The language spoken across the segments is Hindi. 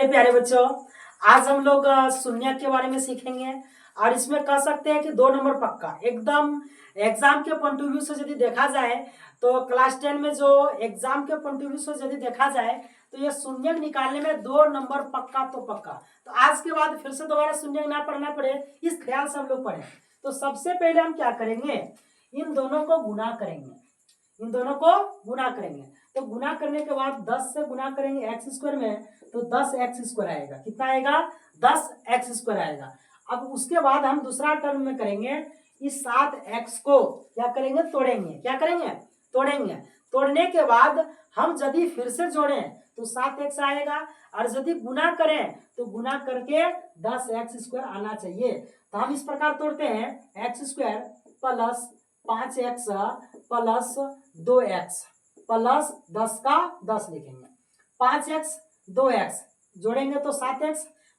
प्यारे बच्चों, आज हम लोग शून्य के बारे में सीखेंगे और इसमें कह सकते हैं कि 2 नंबर पक्का एकदम एग्जाम के पॉइंट ऑफ व्यू से यदि देखा जाए तो क्लास 10 में जो एग्जाम के पॉइंट ऑफ व्यू से यदि देखा जाए तो ये शून्य निकालने में 2 नंबर पक्का तो पक्का। तो आज के बाद फिर से दोबारा शून्य ना पढ़ना पड़े इस ख्याल से हम लोग पढ़े। तो सबसे पहले हम क्या करेंगे, इन दोनों को गुना करेंगे, इन दोनों को गुना करेंगे। तो गुना करने के बाद 10 से गुना करेंगे एक्स स्क्वायर में तो 10x² आएगा। कितना आएगा? 10x² आएगा। अब उसके बाद हम दूसरा टर्म में करेंगे, इस 7x को क्या करेंगे? तोड़ेंगे। क्या करेंगे? तोड़ेंगे। तोड़ने के बाद हम यदि फिर से जोड़ें तो 7x आएगा और यदि गुना करें तो गुना करके 10x² आना चाहिए। तो हम इस प्रकार तोड़ते हैं x² plus 5x plus 2x plus 10 का 10 लिखेंगे। 5x 2x जोड़ेंगे तो 7x,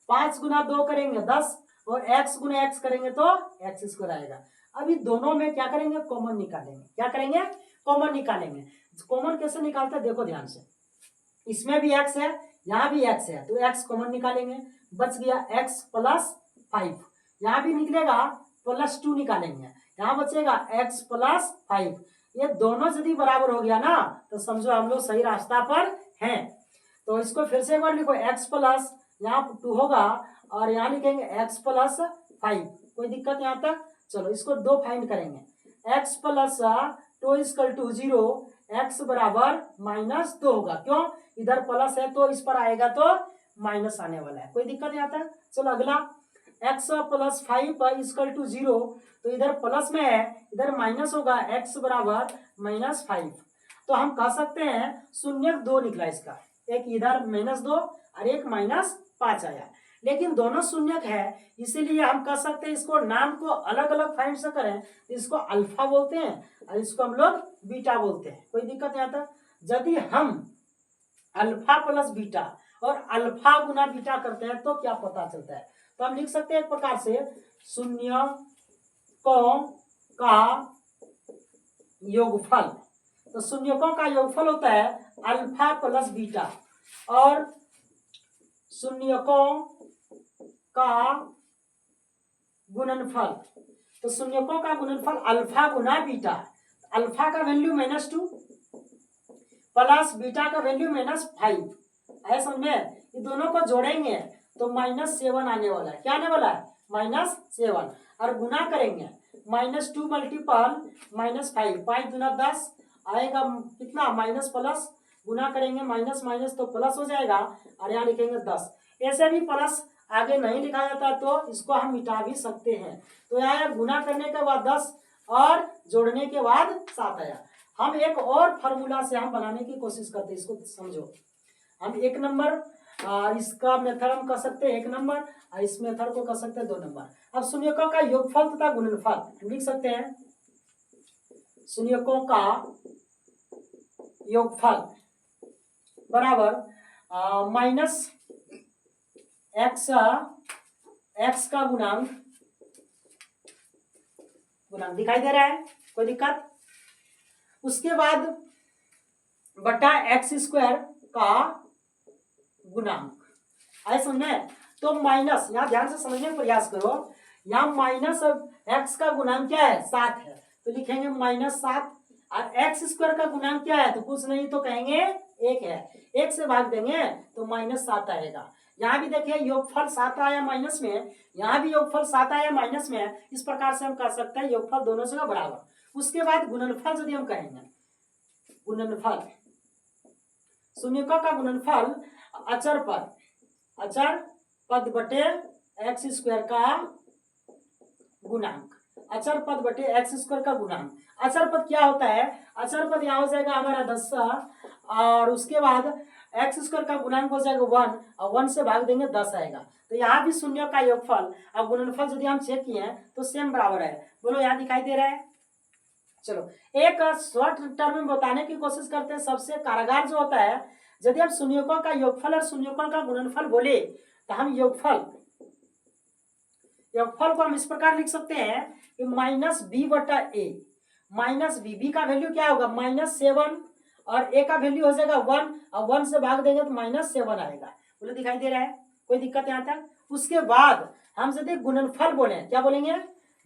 5 गुना 2 करेंगे 10 और x गुना x करेंगे तो x² आएगा। अभी दोनों में क्या करेंगे? कॉमन निकालेंगे। क्या करेंगे? कॉमन निकालेंगे। कॉमन कैसे निकालते हैं देखो ध्यान से, इसमें भी x है यहाँ भी x है तो x कॉमन निकालेंगे, बच गया x प्लस 5। यहाँ भी निकलेगा प्लस 2 निकालेंगे, यहाँ बचेगा x प्लस 5। ये दोनों यदि बराबर हो गया ना तो समझो हम लोग सही रास्ता पर हैं। तो इसको फिर से एक बार लिखो, x प्लस यहाँ 2 होगा और यहाँ लिखेंगे x प्लस 5। कोई दिक्कत यहाँ तक? चलो इसको 2 फाइंड करेंगे, x plus 2 equal to 0, x बराबर -2 होगा। क्यों? इधर प्लस है तो इस पर आएगा तो माइनस आने वाला है। कोई दिक्कत यहाँ तक? चलो अगला, x प्लस 5 इक्वल टू 0, तो इधर प्लस में है इधर माइनस होगा, x बराबर -5। तो हम कह सकते हैं शून्य 2 निकला इसका, एक इधर -2 और एक -5 आया, लेकिन दोनों शून्य है इसीलिए हम कह सकते हैं इसको नाम को अलग अलग फाइंड से करें तो इसको अल्फा बोलते हैं और इसको हम लोग बीटा बोलते हैं। कोई दिक्कत यहाँ तक? यदि हम अल्फा प्लस बीटा और अल्फा गुना बीटा करते हैं तो क्या पता चलता है? तो हम लिख सकते हैं एक प्रकार से शून्यकों का योगफल। तो शून्यकों का योगफल होता है अल्फा प्लस बीटा और शून्यकों का गुणनफल। तो शून्यकों का गुणनफल अल्फा गुना बीटा, अल्फा का वैल्यू -2 प्लस बीटा का वैल्यू -5 है। समझ में? ये दोनों को जोड़ेंगे तो -7 आने वाला है। क्या आने वाला है? -7। और गुना करेंगे -2 मल्टीपल -5, 5 दूना 10 आएगा कितना? माइनस प्लस, गुना करेंगे माइनस माइनस तो प्लस हो जाएगा और यहाँ लिखेंगे 10। ऐसे भी प्लस आगे नहीं लिखा जाता तो इसको हम मिटा भी सकते हैं। तो यहाँ गुना करने के बाद 10 और जोड़ने के बाद 7 आया। हम एक और फॉर्मूला से हम बनाने की कोशिश करते हैं, इसको समझो। हम 1 नंबर इसका मेथड हम कर सकते हैं 1 नंबर और इस मेथड को कर सकते हैं 2 नंबर। अब शून्यकों का योगफल तथा गुणनफल हम लिख सकते हैं, शून्यकों का योगफल बराबर -x का गुणांक दिखाई दे रहा है? कोई दिक्कत? उसके बाद बटा x² का गुणांक। आए समझे? तो माइनस, यहाँ ध्यान से समझने का प्रयास करो, यहाँ -x का गुणांक क्या है? 7 है तो लिखेंगे -7 और x² का गुणांक क्या है? तो कुछ नहीं तो कहेंगे 1 है, 1 से भाग देंगे तो -7 आएगा। यहाँ भी देखिए योगफल 7 आया माइनस में, यहाँ भी योगफल 7 आया माइनस में। इस प्रकार से हम कर सकते हैं योगफल दोनों जगह बराबर। उसके बाद गुणनफल यदि हम कहेंगे, गुणनफल शून्यकों का गुणनफल अचर पद बटे x² का गुणांक, अचर पद बटे x² का गुणांक। अचर पद क्या होता है? अचर पद यहाँ हो जाएगा हमारा 10 और उसके बाद x² का गुणांक हो जाएगा 1 और 1 से भाग देंगे 10 आएगा। तो यहाँ भी शून्य का योगफल अब गुणनफल यदि हम चेक किए तो सेम बराबर है। बोलो यहाँ दिखाई दे रहा है? चलो एक शॉर्ट टर्म में बताने की कोशिश करते हैं। सबसे कारगर जो होता है, यदि हम शून्यकों का योगफल और शून्यकों का गुणनफल बोले तो हम योगफल को हम इस प्रकार लिख सकते हैं कि -b/a, -b का वैल्यू क्या होगा? -7 और a का वैल्यू हो जाएगा 1 और 1 से भाग देंगे तो -7 आएगा। बोले दिखाई दे रहा है, कोई दिक्कत यहाँ तक? उसके बाद हम यदि गुणनफल बोले, क्या बोलेंगे?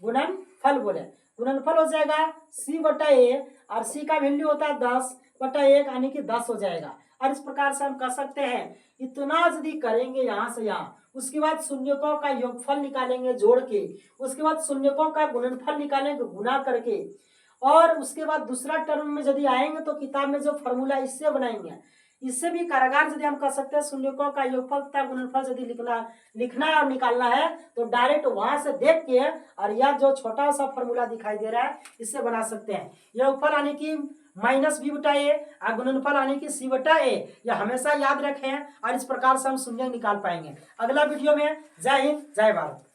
गुणनफल बोले, गुणनफल हो जाएगा c/a, और c का वैल्यू होता है 10/1 यानी कि 10 हो जाएगा। और इस प्रकार से हम कह सकते हैं इतना यदि करेंगे यहाँ से यहाँ, उसके बाद शून्यकों का योगफल निकालेंगे जोड़ के, उसके बाद शून्यकों का गुणनफल निकालेंगे गुना करके, और उसके बाद दूसरा टर्म में यदि आएंगे तो किताब में जो फॉर्मूला इससे बनाएंगे, इससे भी कारागार यदि हम कर सकते हैं शून्यकों का योगफल तथा गुणनफल यदि लिखना है और निकालना है तो डायरेक्ट वहां से देख के, और यह जो छोटा सा फॉर्मूला दिखाई दे रहा है इससे बना सकते हैं। योगफल यानी कि -b/a और गुणनफल यानी कि c/a, यह हमेशा याद रखें और इस प्रकार से हम शून्य निकाल पाएंगे। अगला वीडियो में जय हिंद जय भारत।